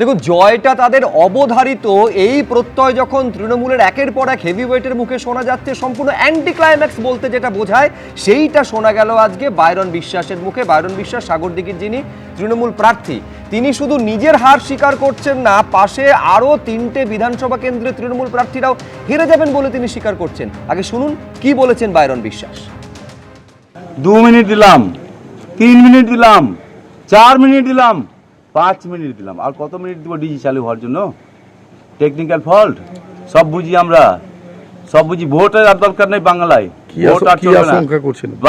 দেখুন, জয়টা তাদের অবধারিত এই প্রত্যয় যখন তৃণমূলের একের পর এক হেভিওয়েটের মুখে শোনা যাচ্ছে, সম্পূর্ণ অ্যান্টি ক্লাইম্যাক্স বলতে যেটা বোঝায় সেইটা শোনা গেল আজকে বাইরন বিশ্বাসের মুখে। বাইরন বিশ্বাস সাগরদিঘির যিনি তৃণমূল প্রার্থী, তিনি শুধু নিজের হার স্বীকার করছেন না, পাশে আরও 3টে বিধানসভা কেন্দ্রে তৃণমূল প্রার্থীরাও হেরে যাবেন বলে তিনি স্বীকার করছেন। আগে শুনুন কি বলেছেন বাইরন বিশ্বাস। 2 মিনিট দিলাম, 3 মিনিট দিলাম, 4 মিনিট দিলাম, 5 মিনিট দিলাম, আর কত মিনিট দিব ডিজি চালু হওয়ার জন্য? টেকনিক্যাল ফল্ট সব বুঝি আমরা, সব বুঝি। ভোটের আর দরকার নেই বাংলায়, ভোট আর চলবে না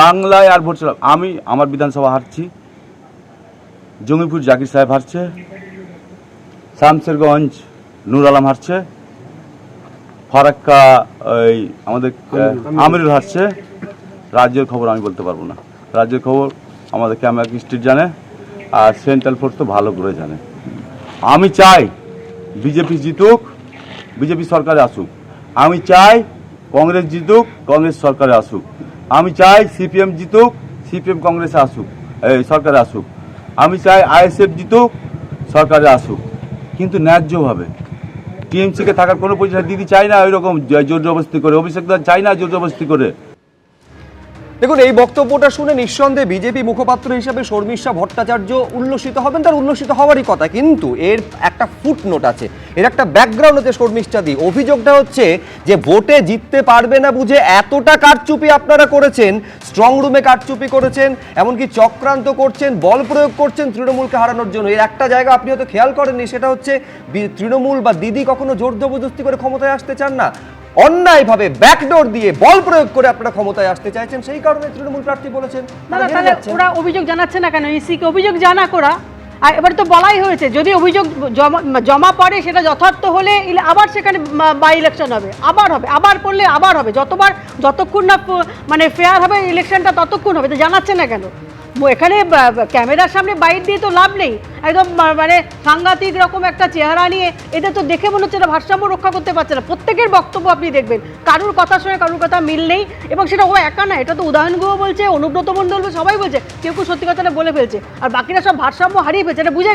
বাংলায়, আর ভোট চলবে। আমি আমার বিধানসভা হারছি, জঙ্গিপুর জাকির সাহেব হারছে, শামসেরগঞ্জ নূর আলম হারছে, ফারাক্কা ওই আমাদের আমিরুল হারছে। রাজ্যের খবর আমি বলতে পারবো না, রাজ্যের খবর আমাদের ক্যামেরা স্ট্রিট জানে, আর সেন্ট্রাল ফোর্স তো ভালো করে জানে। আমি চাই বিজেপি জিতুক, বিজেপি সরকারে আসুক। আমি চাই কংগ্রেস জিতুক, কংগ্রেস সরকারে আসুক। আমি চাই সিপিএম জিতুক, সিপিএম কংগ্রেসে আসুক, এই সরকারে আসুক। আমি চাই আইএসএফ জিতুক, সরকারে আসুক, কিন্তু ন্যায্যভাবে। টিএমসিকে থাকার কোনো পয়সা দিদি চাই না ওই রকম জোর জবরদস্তি করে, অভিষেক চাই না জোর জবরদস্তি করে। দেখুন, এই বক্তব্যটা শুনে নিঃসন্দেহে বিজেপি মুখপাত্র হিসেবে শর্মিষ্ঠা ভট্টাচার্য উল্লসিত হবেন, তার উল্লসিত হওয়ারই কথা। কিন্তু এর একটা ফুটনোট আছে, এর একটা ব্যাকগ্রাউন্ড আছে শর্মিষ্ঠা দি। অভিযোগটা হচ্ছে যে ভোটে জিততে পারবে না বুঝে এতটা কারচুপি আপনারা করেছেন, স্ট্রং রুমে কারচুপি করেছেন, এমনকি চক্রান্ত করছেন, বল প্রয়োগ করছেন তৃণমূলকে হারানোর জন্য। এর একটা জায়গা আপনি হয়তো খেয়াল করেননি, সেটা হচ্ছে তৃণমূল বা দিদি কখনো জোর জবরদস্তি করে ক্ষমতায় আসতে চান না, অন্যায়ভাবে ব্যাকডোর দিয়ে বল প্রয়োগ করে আপনারা ক্ষমতায় আসতে চাইছেন। সেই কারণে তৃণমূল প্রার্থী বলেছেন। ওরা অভিযোগ জানাচ্ছে না কেন? ইসিকে অভিযোগ জানা করা। আর এবার তো বলাই হয়েছে, যদি অভিযোগ জমা পড়ে সেটা যথার্থ হলে আবার সেখানে বাই ইলেকশন হবে, আবার হবে, আবার পড়লে আবার হবে, যতক্ষণ না মানে ফেয়ার হবে ইলেকশনটা ততক্ষণ হবে। তো জানাচ্ছে না কেন? এখানে ক্যামেরার সামনে বাইট দিয়ে তো লাভ নেই, একদম মানে সাংঘাতিক রকম একটা চেহারা নিয়ে। এটা তো দেখে মনে হচ্ছে না ভারসাম্য রক্ষা করতে পারছে না। প্রত্যেকের বক্তব্য আপনি দেখবেন কারুর কথার সঙ্গে কারুর কথা মিল নেই, এবং সেটা ও একা না, এটা তো উদয়নগুহ বলছে, অনুব্রত মণ্ডল বলছে, সবাই বলছে, কেউ কেউ সত্যি কথাটা বলে ফেলছে, আর বাকিরা সব ভারসাম্য হারিয়ে ফেলছে। এটা বুঝে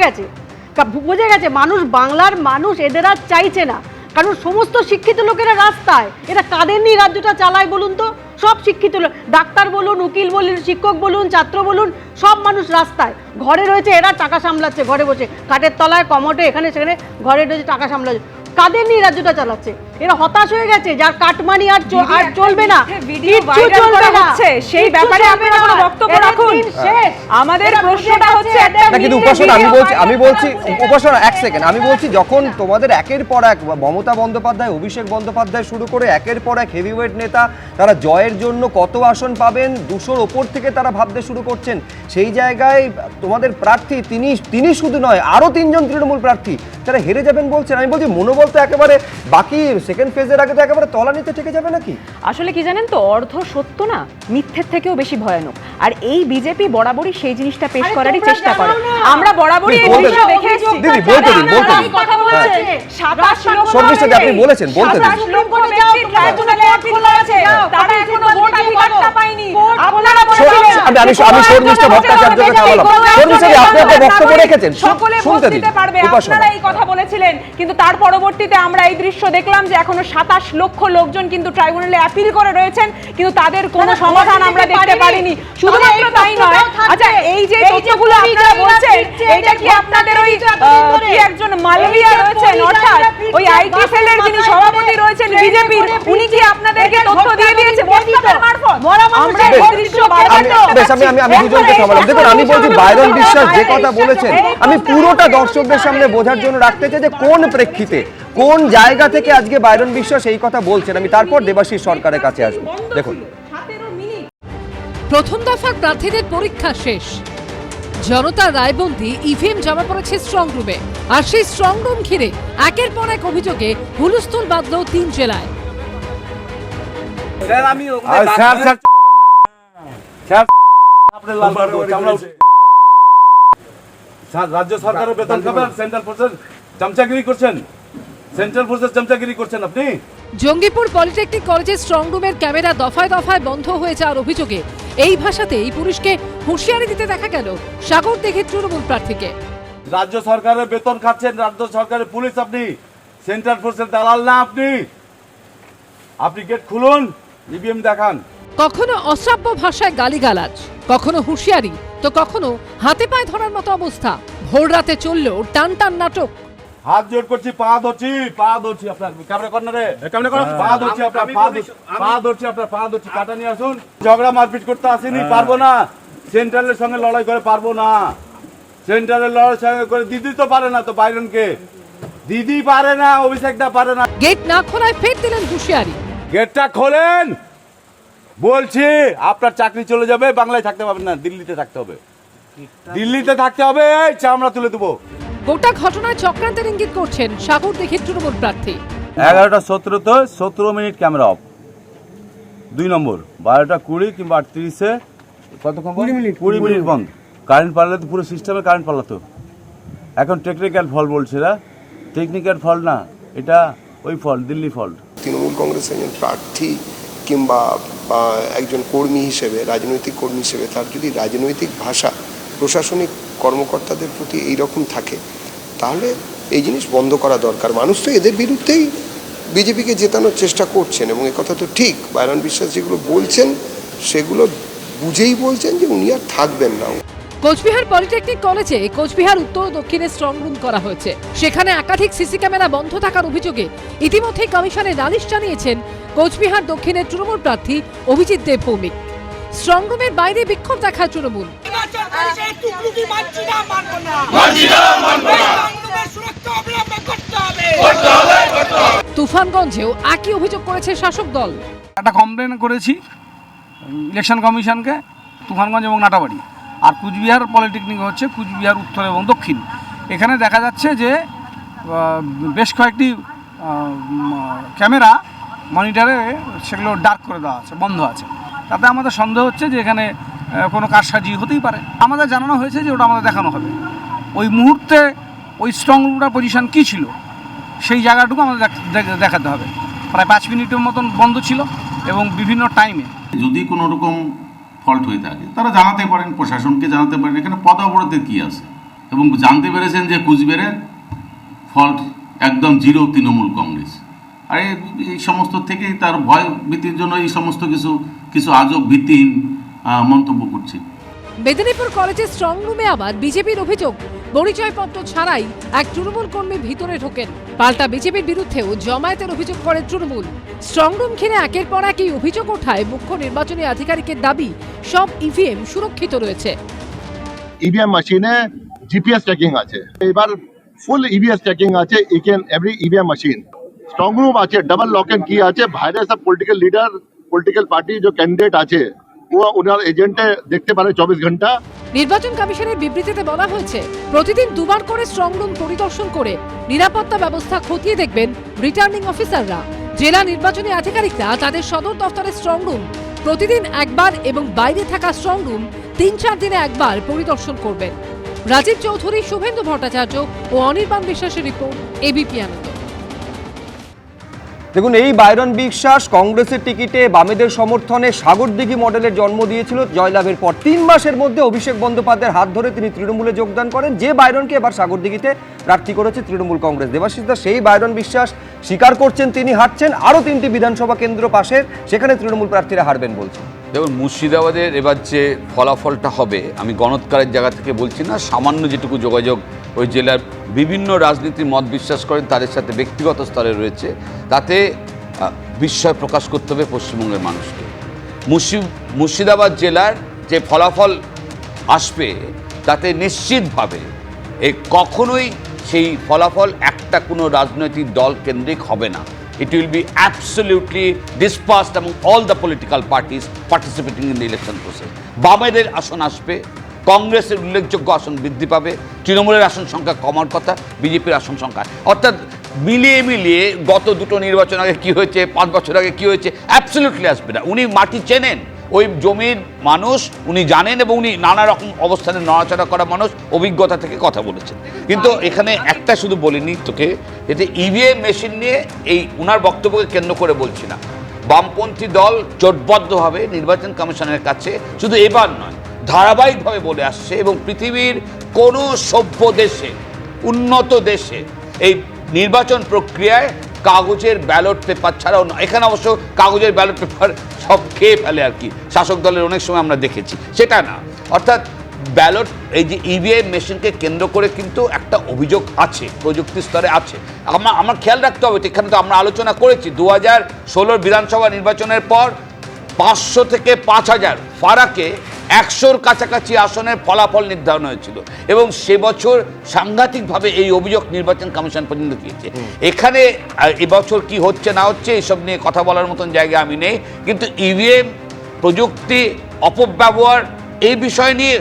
গেছে মানুষ, বাংলার মানুষ এদের আর চাইছে না। কারণ সমস্ত শিক্ষিত লোকেরা রাস্তায়, এরা কাদের নিয়ে রাজ্যটা চালায় বলুন তো? সব শিক্ষিত লোক, ডাক্তার বলুন, উকিল বলুন, শিক্ষক বলুন, ছাত্র বলুন, সব মানুষ রাস্তায়। ঘরে রয়েছে এরা টাকা সামলাচ্ছে, ঘরে বসে কাঠের তলায় কমোটে এখানে সেখানে ঘরে রয়েছে টাকা সামলাচ্ছে। কাদের নিয়ে রাজ্যটা চালাচ্ছে? এরা হতাশ হয়ে গেছে, যার কাটমানি আর চলবে না, সেই ব্যাপারে আপনারা কোনো বক্তব্য রাখুন। আমাদের প্রশ্নটা হচ্ছে কিন্তু উপাসনা, আমি বলছি উপাসনা এক সেকেন্ড, আমি বলছি যখন তোমাদের একের পর এক মমতা বন্দ্যোপাধ্যায়, অভিষেক বন্দ্যোপাধ্যায় শুরু করে একের পর এক হেভিওয়েট নেতা, তারা জয়ের জন্য কত আসন পাবেন 200-র ওপর থেকে তারা ভাবতে শুরু করছেন, সেই জায়গায় তোমাদের প্রার্থী তিনি শুধু নয়, আরো 3জন তৃণমূল প্রার্থী তারা হেরে যাবেন বলছেন। আমি বলছি মনোবল তো একেবারে বাকি সেকেন্ড ফেজের আগে তো একেবারে তলানিতে থেকে যাবে নাকি? আসলে কি জানেন তো, অর্ধ সত্য না মিথ্যের থেকেও বেশি ভয়ানক। আর এই বিজেপি বরাবরই সেই জিনিসটা পেশ করারই চেষ্টা করে। আমরা বরাবরই এই দৃশ্য দেখে এসেছি। দিদি বলতে দিন, কথা বলছে 27 লক্ষ শর্মিষ্ঠা আপনি বলেছেন, বলতে দিন। 27 লক্ষ ব্যক্তি ট্রাইব্যুনালে আপিল করেছে, তারা এখনো ভোটাধিকারটা পায়নি। আপনারা বলেছিলেন আমি শর্মিষ্ঠা ভট্টাচার্যকে থামালাম। শর্মিষ্ঠা আপনি আপনার বক্তব্য রেখেছেন, সকলে ভোট দিতে পারবে, আপনারা এই কথা বলেছিলেন। কিন্তু তার পরবর্তীতে আমরা এই দৃশ্য দেখলাম যে এখনো 27 লক্ষ লোকজন কিন্তু ট্রাইব্যুনালে আপিল করে রয়েছেন, কিন্তু তাদের কোনো সমাধান আমরা দেখতে পারিনি। শুধুমাত্র তাই নয়, আচ্ছা এই যে তথ্যগুলো আপনারা বলছেন, এটা কি আপনাদের ওই কি একজন মালবিয়া রয়েছেন, অর্থাৎ ওই আইটি সেলের যিনি সভাপতি রয়েছেন বিজেপির, উনি কি আপনাদেরকে তথ্য দিয়ে দিয়েছে হোয়াটসঅ্যাপের মারফত? আমরা এই দৃশ্য আমি দুজনকে থামালাম। দেখুন, আমি বলছি বাইরন বিশ্বাস যে কথা বলেছেন, আমি পুরোটা দর্শকদের সামনে বোঝার জন্য রাখতে চাই যে কোন প্রেক্ষিতে, কোন জায়গা থেকে আজকে বাইরন বিশ্বাস এই কথা বলছেন। আমি তারপর দেবাশিস সরকারের কাছে আসবো। দেখুন, প্রথম দফার প্রার্থীদের পরীক্ষা শেষ, জনতার রায়বন্দি ইভিএম জমা পড়েছে স্ট্রং রুমে, আর সেই স্ট্রং রুম ঘিরে একের পর এক অভিযোগে হুলস্থুল বাঁধল 3 জেলায়। রাজ্য সরকারের বেতন খাবেন, সেন্ট্রাল ফোর্সের চামচাগিরি করছেন, সেন্ট্রাল ফোর্সের চামচাগিরি করছেন আপনি। জঙ্গিপুর পলিটেকনিক কলেজের স্ট্রং রুমের ক্যামেরা দফায় দফায় বন্ধ হয়ে যাওয়ার অভিযোগে এই ভাষাতেই পুলিশকে হুঁশিয়ারি দিতে দেখা গেল সাগরদিঘির তৃণমূল প্রার্থীকে। রাজ্য সরকারের বেতন খাচ্ছেন, রাজ্য সরকারের পুলিশ, আপনি সেন্ট্রাল ফোর্সের দালাল না। আপনি গেট খুলুন, ইভিএম দেখান। কখনো অশ্রাব্য ভাষায় গালিগালাজ, কখনো হুঁশিয়ারি, তো কখনো হাতে পায়ে ধরার মতো অবস্থা। ভোর রাতে চলল টান টান নাটক। হাত জোর করছি, পা ধরছি আপনার ক্যামেরা কর্নারে, পা ধরছি আপনার, পা ধরছি, কাটা নিয়ে আসুন। ঝগড়া মারপিট করতে আসেনি, পারবো না। সেন্ট্রালের সঙ্গে লড়াই করে পারবো না। সেন্ট্রালের লড়াই সঙ্গে করে দিদি তো পারে না, তো বাইরনকে দিদি পারে না, অভিষেকটা পারে না। গেট না খোলায় ফের দিলেন হুঁশিয়ারি। গেটটা খোলেন বলছি, আপনার চাকরি চলে যাবে, বাংলায় থাকতে পারবেন না, দিল্লিতে থাকতে হবে, দিল্লিতে থাকতে হবে। এই চামড়া তুলে দেবো। গোটা ঘটনায় চক্রান্তের ইঙ্গিত করছেন সাগরদিঘির তৃণমূল প্রার্থী। 11:17 17 মিনিট ক্যামেরা অফ। 2 নম্বর 12:20 কিংবা 38-এ কতক্ষণ? 20 মিনিট বন্ধ। কারেন্ট পাল্লে তো পুরো সিস্টেমে কারেন্ট পাল্লাতো। এখন টেকনিক্যাল ফল্ট বলছে না, টেকনিক্যাল ফল্ট না, এটা ওই ফল্ট, দিল্লি ফল্ট। তৃণমূল কংগ্রেসের একজন প্রার্থী কিংবা একজন কর্মী হিসেবে, রাজনৈতিক কর্মী হিসেবে তার যদি রাজনৈতিক ভাষা প্রশাসনিক কর্মকর্তাদের প্রতি এইরকম থাকে, তাহলে এই জিনিস বন্ধ করা দরকার। মানুষ তো এদের বিরুদ্ধেই বিজেপিকে জেতানোর চেষ্টা করছেন, এবং একথা তো ঠিক। বাইরন বিশ্বাস যেগুলো বলছেন সেগুলো বুঝেই বলছেন যে উনি আর থাকবেন না। কোচবিহার পলিটেকনিক কলেজে কোচবিহার উত্তর ও দক্ষিণে স্ট্রং রুম করা হয়েছে। সেখানে একাধিক সিসি ক্যামেরা বন্ধ থাকার অভিযোগে ইতিমধ্যেই কমিশনে নালিশ জানিয়েছেন কোচবিহার দক্ষিণের তৃণমূল প্রার্থী অভিজিৎ দেব ভৌমিক। স্ট্রং রুমের বাইরে বিক্ষোভ দেখায় তৃণমূল। তুফানগঞ্জেও একই অভিযোগ করেছে শাসক দল। একটা কমপ্লেন করেছি ইলেকশন কমিশনকে, তুফানগঞ্জ এবং নাটাবাড়ি। আর কুচবিহার পলিটেকনিক হচ্ছে কুচবিহার উত্তর এবং দক্ষিণ। এখানে দেখা যাচ্ছে যে বেশ কয়েকটি ক্যামেরা মনিটরে সেগুলো ডার্ক করে দেওয়া আছে, বন্ধ আছে। তাতে আমাদের সন্দেহ হচ্ছে যে এখানে কোনো কারসাজি হতেই পারে। আমাদের জানানো হয়েছে যে ওটা আমাদের দেখানো হবে। ওই মুহূর্তে ওই স্ট্রং রুমটার পজিশন কী ছিল সেই জায়গাটুকু আমাদের দেখাতে হবে। প্রায় 5 মিনিটের মতন বন্ধ ছিল এবং বিভিন্ন টাইমে। যদি কোনো রকম ফল্ট হয়ে থাকে তারা জানাতে পারেন, প্রশাসনকে জানাতে পারেন। এখানে পদ অবরোধের কী আছে? এবং জানতে পেরেছেন যে কুচবিহারের ফল্ট একদম জিরো তৃণমূল কংগ্রেস। আর এই সমস্ত থেকেই তার ভয় ভীতির জন্য এই সমস্ত কিছু আজব ভিত্তিহীন মন্তব্য করছে। মেদিনীপুর কলেজের স্ট্রং রুমে আবার বিজেপির অভিযোগ, পরিচয়পত্র ছাড়াই এক তৃণমূল কর্মী ভিতরে ঢোকেন। পাল্টা বিজেপির বিরুদ্ধেও জমায়েতের অভিযোগ করে তৃণমূল। স্ট্রং রুম ঘিরে একের পর এক এই অভিযোগ ওঠায় মুখ্য নির্বাচনী আধিকারিকের দাবি সব ইভিএম সুরক্ষিত রয়েছে। ইভিএম মেশিনে জিপিএস ট্র্যাকিং আছে, এবার ফুল ইভিএস ট্র্যাকিং আছে each and every EVM machine. Strong room আছে, ডাবল লক এন্ড কি আছে, বাইরে সব পলিটিক্যাল লিডার, পলিটিক্যাল পার্টি যে ক্যান্ডিডেট আছে ও ওনার এজেন্টে দেখতে পারে 24 ঘন্টা। নির্বাচন কমিশনের বিবৃতিতে বলা হয়েছে প্রতিদিন 2 বার করে স্ট্রং রুম পরিদর্শন করে নিরাপত্তা ব্যবস্থা খতিয়ে দেখবেন রিটার্নিং অফিসাররা। জেলা নির্বাচনী আধিকারিকরা তাদের সদর দফতরের স্ট্রং রুম প্রতিদিন একবার এবং বাইরে থাকা স্ট্রং রুম 3-4 দিনে একবার পরিদর্শন করবেন। রাজীব চৌধুরী, শুভেন্দু ভট্টাচার্য ও অনির্বাণ বিশ্বাসের রিপোর্ট, এবিপি আনন্দ। দেখুন, এই বাইরন বিশ্বাস কংগ্রেসের টিকিটে বামেদের সমর্থনে সাগরদিঘি মডেলের জন্ম দিয়েছিল জয়লাভের পর 3 মাসের মধ্যে অভিষেক বন্দ্যোপাধ্যায়ের হাত ধরে তিনি তৃণমূলে যোগদান করেন, যে বাইরনকে এবার সাগরদিঘিতে প্রার্থী করেছে তৃণমূল কংগ্রেস। দেবাশিস দা, সেই বাইরন বিশ্বাস স্বীকার করছেন তিনি হারছেন, আরও 3টি বিধানসভা কেন্দ্র পাশের, সেখানে তৃণমূল প্রার্থীরা হারবেন বলছেন। দেখুন, মুর্শিদাবাদের এবার যে ফলাফলটা হবে, আমি গণৎকারের জায়গা থেকে বলছি না, সামান্য যেটুকু যোগাযোগ ওই জেলার বিভিন্ন রাজনীতির মত বিশ্বাস করেন তাদের সাথে ব্যক্তিগত স্তরে রয়েছে, তাতে বিস্ময় প্রকাশ করতে হবে পশ্চিমবঙ্গের মানুষকে। মুর্শিদাবাদ জেলার যে ফলাফল আসবে তাতে নিশ্চিতভাবে কখনোই সেই ফলাফল একটা কোনো রাজনৈতিক দল কেন্দ্রিক হবে না। It will be absolutely dispersed among all the political parties participating in the election process. বামেদের আসন আসবে, কংগ্রেসের উল্লেখযোগ্য আসন বৃদ্ধি পাবে, তৃণমূলের আসন সংখ্যা কমার কথা, বিজেপির আসন সংখ্যা, অর্থাৎ মিলিয়ে গত 2টো নির্বাচন আগে কি হয়েছে, 5 বছর আগে কি হয়েছে, অ্যাবসলিউটলি আসবে না। উনি মাটি চেনেন, ওই জমির মানুষ উনি জানেন, এবং উনি নানা রকম অবস্থানে নড়াচড়া করা মানুষ, অভিজ্ঞতা থেকে কথা বলেছেন। কিন্তু এখানে একটা শুধু বলিনি তোকে, এতে ইভিএম মেশিন নিয়ে এই ওনার বক্তব্যকে কেন্দ্র করে বলছি না, বামপন্থী দল জোটবদ্ধভাবে নির্বাচন কমিশনের কাছে শুধু এবার নয় ধারাবাহিকভাবে বলে আসছে, এবং পৃথিবীর কোনো সভ্য দেশে, উন্নত দেশে এই নির্বাচন প্রক্রিয়ায় কাগজের ব্যালট পেপার ছাড়াও না, এখানে অবশ্য কাগজের ব্যালট পেপার সব খেয়ে ফেলে আর কি, শাসক দলের অনেক সময় আমরা দেখেছি, সেটা না। অর্থাৎ ব্যালট, এই যে ইভিএম মেশিনকে কেন্দ্র করে কিন্তু একটা অভিযোগ আছে, প্রযুক্তি স্তরে আছে। আমার খেয়াল রাখতে হবে, এখানে তো আমরা আলোচনা করেছি 2016 বিধানসভা নির্বাচনের পর 500 থেকে 5000 ফারাকে 100-র কাছাকাছি আসনের ফলাফল নির্ধারণ হয়েছিল এবং সে বছর সাংঘাতিকভাবে এই অভিযোগ নির্বাচন কমিশন পর্যন্ত গিয়েছে। এখানে এবছর কি হচ্ছে না হচ্ছে এইসব নিয়ে কথা বলার মতন জায়গা আমি নেই, কিন্তু ইভিএম প্রযুক্তি অপব্যবহার এই বিষয় নিয়ে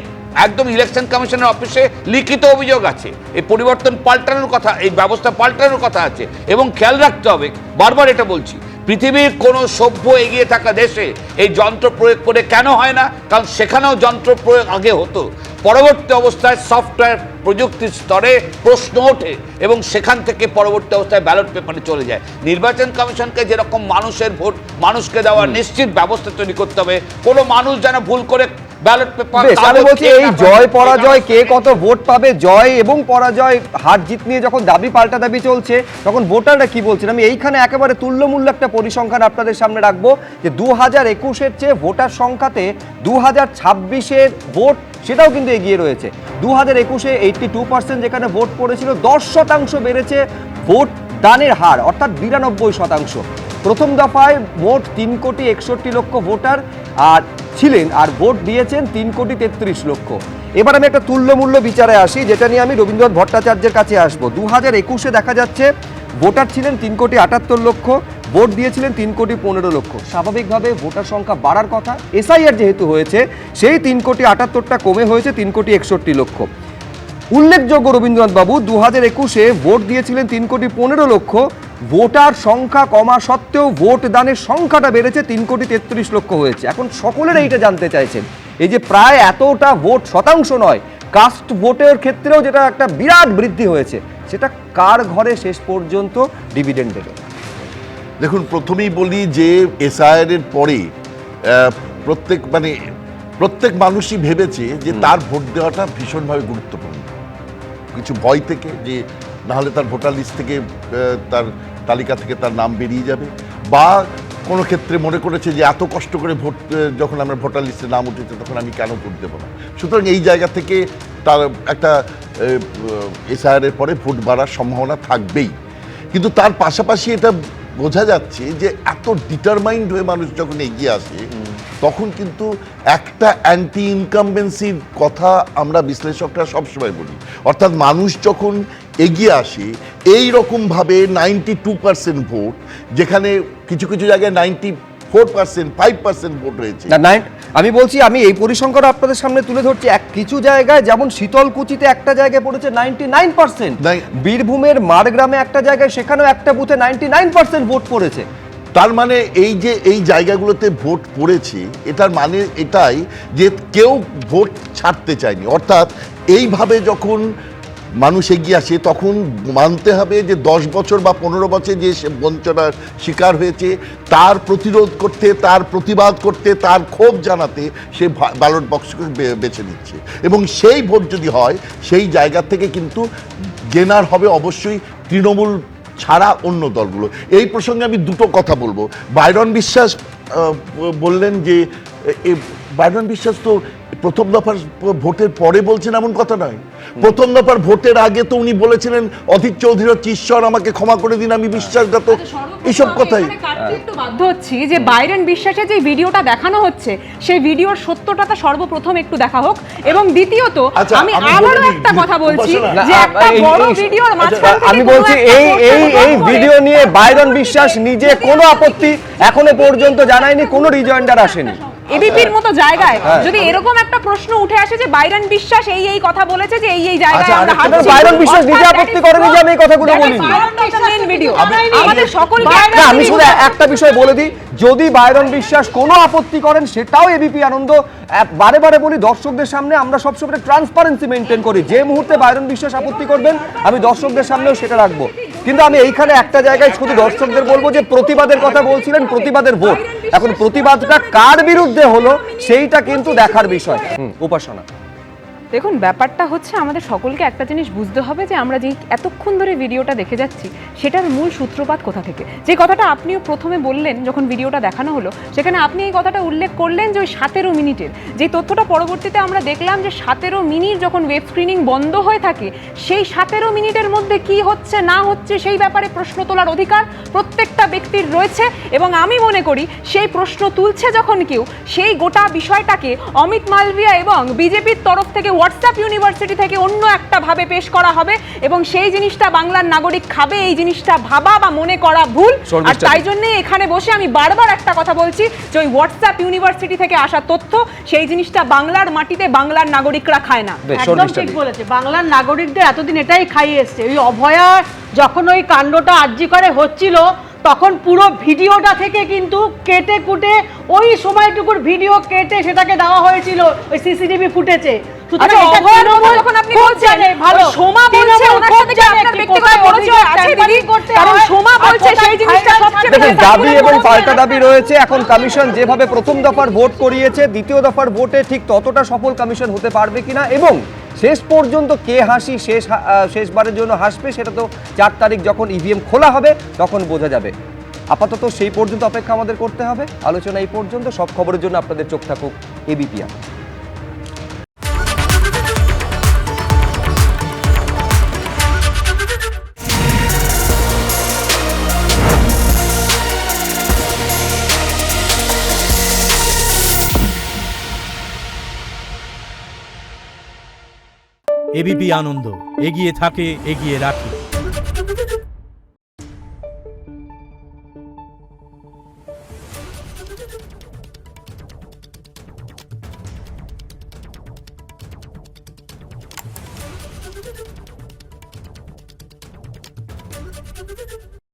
একদম ইলেকশন কমিশনের অফিসে লিখিত অভিযোগ আছে। এই পরিবর্তন পাল্টানোর কথা, এই ব্যবস্থা পাল্টানোর কথা আছে। এবং খেয়াল রাখতে হবে, বারবার এটা বলছি, পৃথিবীর কোনো সভ্য এগিয়ে থাকা দেশে এই যন্ত্র প্রয়োগ করে কেন হয় না? কারণ সেখানেও যন্ত্র প্রয়োগ আগে হতো, পরবর্তী অবস্থায় সফটওয়্যার প্রযুক্তির স্তরে প্রশ্ন ওঠে এবং সেখান থেকে পরবর্তী অবস্থায় ব্যালট পেপারে চলে যায়। নির্বাচন কমিশনকে যেরকম মানুষের ভোট মানুষকে দেওয়ার নিশ্চিত ব্যবস্থা তৈরি করতে হবে, কোনো মানুষ যেন ভুল করে ব্যালট পেপার। আমি বলছি এই জয় পরাজয়, কে কত ভোট পাবে, জয় এবং পরাজয় হার জিত নিয়ে যখন দাবি পাল্টা দাবি চলছে, তখন ভোটাররা কি বলছেন? আমি এইখানে একেবারে তুল্যমূল্য একটা পরিসংখ্যান আপনাদের সামনে রাখবো যে 2021-এর চেয়ে ভোটার সংখ্যাতে 2026-এর ভোট সেটাও কিন্তু এগিয়ে রয়েছে। 2021-এ 82% যেখানে ভোট পড়েছিল, 10% বেড়েছে ভোট দানের হার, অর্থাৎ 92%। প্রথম দফায় মোট 3,61,00,000 ভোটার আর ছিলেন, আর ভোট দিয়েছেন 3,33,00,000। এবার আমি একটা তুল্যমূল্য বিচারে আসি, যেটা নিয়ে আমি রবীন্দ্রনাথ ভট্টাচার্যের কাছে আসবো। 2021-এ দেখা যাচ্ছে ভোটার ছিলেন 3,78,00,000, ভোট দিয়েছিলেন 3,15,00,000। স্বাভাবিকভাবে ভোটার সংখ্যা বাড়ার কথা, এসআইআর যেহেতু হয়েছে সেই 3,78,00,000টা কমে হয়েছে 3,61,00,000। উল্লেখযোগ্য রবীন্দ্রনাথ বাবু 2021-এ ভোট দিয়েছিলেন 3,15,00,000, ভোটার সংখ্যা কমা সত্ত্বেও ভোট দানের সংখ্যাটা বেড়েছে 3,33,00,000 হয়েছে। এখন সকলের এইটা জানতে চাইছেন, এই যে প্রায় এতটা ভোট, শতাংশ নয়, কাস্ট ভোটের ক্ষেত্রেও যেটা একটা বিরাট বৃদ্ধি হয়েছে, সেটা কার ঘরে শেষ পর্যন্ত ডিভিডেন্ড দেবে? দেখুন, প্রথমেই বলি যে এসআইআর এর পরে প্রত্যেক মানুষই ভেবেছে যে তার ভোট দেওয়াটা ভীষণভাবে গুরুত্বপূর্ণ, কিছু ভয় থেকে যে নাহলে তার ভোটার লিস্ট থেকে তার তালিকা থেকে তার নাম বেরিয়ে যাবে, বা কোনো ক্ষেত্রে মনে করেছে যে এত কষ্ট করে ভোট, যখন আমরা ভোটার লিস্টে নাম উঠেছে তখন আমি কেন ভোট দেবো না। সুতরাং এই জায়গা থেকে তার একটা এসআইআর এর পরে ভোট বাড়ার সম্ভাবনা থাকবেই। কিন্তু তার পাশাপাশি এটা বোঝা যাচ্ছে যে এত ডিটারমাইন্ড হয়ে মানুষ যখন এগিয়ে আসে, তখন কিন্তু একটা অ্যান্টি ইনকামবেন্সির কথা আমরা বিশ্লেষকরা সবসময় বলি। অর্থাৎ মানুষ যখন এগিয়ে আসে এই রকমভাবে 92% ভোট, যেখানে কিছু কিছু জায়গায় 94%, 5% ভোট হয়েছে। আমি বলছি, আমি এই পরিসংখ্যান আপনাদের সামনে তুলে ধরছি। কিছু জায়গায় যেমন শীতলকুচিতে একটা জায়গায় পড়েছে 99%, বীরভূমের মারগ্রামে একটা জায়গায়, সেখানেও একটা বুথে 99% ভোট পড়েছে। তার মানে এই যে এই জায়গাগুলোতে ভোট পড়েছে, এটার মানে এটাই যে কেউ ভোট ছাড়তে চায়নি। অর্থাৎ এইভাবে যখন মানুষ এগিয়ে আসে তখন মানতে হবে যে 10 বছর বা 15 বছর যে বঞ্চনার শিকার হয়েছে, তার প্রতিরোধ করতে, তার প্রতিবাদ করতে, তার ক্ষোভ জানাতে সে ব্যালট বক্সকে বেছে নিচ্ছে। এবং সেই ভোট যদি হয়, সেই জায়গা থেকে কিন্তু গেনার হবে অবশ্যই তৃণমূল ছাড়া অন্য দলগুলো। এই প্রসঙ্গে আমি দুটো কথা বলবো। বাইরন বিশ্বাস বললেন যে বাইরন বিশ্বাস তো প্রথম দফার ভোটের পরে বলছেন এমন কথা নয়। প্রথম দফার ভোটের আগে তো উনি বলেছিলেন অধীর চৌধুরী ঈশ্বর আমাকে ক্ষমা করে দিন, আমি বিশ্বাসঘাতক, এইসব কথাই। একটু বাধ্য হচ্ছি যে বাইরন বিশ্বাসের যে ভিডিওটা দেখানো হচ্ছে, সেই ভিডিওর সত্যটা সর্বপ্রথম একটু দেখা হোক। এবং দ্বিতীয়ত আমি আবারও একটা কথা বলছি যে একটা বড় ভিডিওর মাঝখান থেকে আমি বলছি এই ভিডিও নিয়ে বাইরন বিশ্বাস নিজে কোনো আপত্তি এখনো পর্যন্ত জানায়নি, কোনো রিজয়েন্ডার আসেনি। এবিপির মতো জায়গায় যদি এরকম একটা প্রশ্ন উঠে আসে যে বাইরন বিশ্বাস এই কথা বলেছে, যে এই জায়গায় আমরা হাঁটছি, বাইরন বিশ্বাস নিজে আপত্তি করেনি যে আমি এই কথাগুলো বলিনি। আমাদের সকলকে আমি শুধু একটা বিষয় বলে দিই, যদি বাইরন বিশ্বাস কোনো আপত্তি করেন, সেটাও এবিপি আনন্দ বারে বারে বলি দর্শকদের সামনে, আমরা সবসময় ট্রান্সপারেন্সি মেনটেন করি। যে মুহূর্তে বাইরন বিশ্বাস আপত্তি করবেন, আমি দর্শকদের সামনেও সেটা রাখবো। কিন্তু আমি এইখানে একটা জায়গায় শুধু দর্শকদের বলবো যে প্রতিবাদের কথা বলছিলেন, প্রতিবাদের ভোট, এখন প্রতিবাদটা কার বিরুদ্ধে হলো সেইটা কিন্তু দেখার বিষয়। উপাসনা, দেখুন, ব্যাপারটা হচ্ছে আমাদের সকলকে একটা জিনিস বুঝতে হবে যে আমরা যে এতক্ষণ ধরে ভিডিওটা দেখে যাচ্ছি সেটার মূল সূত্রপাত কোথা থেকে। যে কথাটা আপনিও প্রথমে বললেন যখন ভিডিওটা দেখানো হলো, সেখানে আপনি এই কথাটা উল্লেখ করলেন যে ওই 17 মিনিটের যে তথ্যটা পরবর্তীতে আমরা দেখলাম যে 17 মিনিট যখন ওয়েব স্ক্রিনিং বন্ধ হয়ে থাকে, সেই 17 মিনিটের মধ্যে কি হচ্ছে না হচ্ছে সেই ব্যাপারে প্রশ্ন তোলার অধিকার প্রত্যেকটা ব্যক্তির রয়েছে। এবং আমি মনে করি সেই প্রশ্ন তুলছে যখন কেউ, সেই গোটা বিষয়টাকে অমিত মালভিয়া এবং বিজেপির তরফ থেকে হোয়াটসঅ্যাপ ইউনিভার্সিটি থেকে অন্য একটা ভাবে পেশ করা হবে এবং সেই জিনিসটা বাংলার নাগরিক খাবে, এই জিনিসটা ভাবা বা মনে করা ভুল। আর তাই জন্য এখানে বসে আমি বারবার একটা কথা বলছি যে ওই হোয়াটসঅ্যাপ ইউনিভার্সিটি থেকে আসা তথ্য, সেই জিনিসটা বাংলার মাটিতে বাংলার নাগরিকরা খায় না। একদম ঠিক বলেছে, বাংলার নাগরিকদের এতদিন এটাই খাইয়ে এসছে। ওই অভয়া যখন ওই কাণ্ডটা আরজি করে হচ্ছিল, তখন পুরো ভিডিওটা থেকে কিন্তু কেটে কুটে ওই সময়টুকুর ভিডিও কেটে সেটাকে দেওয়া হয়েছিল ওই সিসিটিভি ফুটেজে। দাবি এবং পাল্টা দাবি রয়েছে। এখন কমিশন যেভাবে প্রথম দফার ভোট করিয়েছে, দ্বিতীয় দফার ভোটে ঠিক ততটা সফল কমিশন হতে পারবে কিনা এবং শেষ পর্যন্ত কে হাসি শেষবারের জন্য হাসবে, সেটা তো 4 তারিখ যখন ইভিএম খোলা হবে তখন বোঝা যাবে। আপাতত সেই পর্যন্ত অপেক্ষা আমাদের করতে হবে। আলোচনা এই পর্যন্ত। সব খবরের জন্য আপনাদের চোখ থাকুক এবিপি আনন্দ। এবিপি আনন্দ, এগিয়ে থাকে, এগিয়ে রাখে।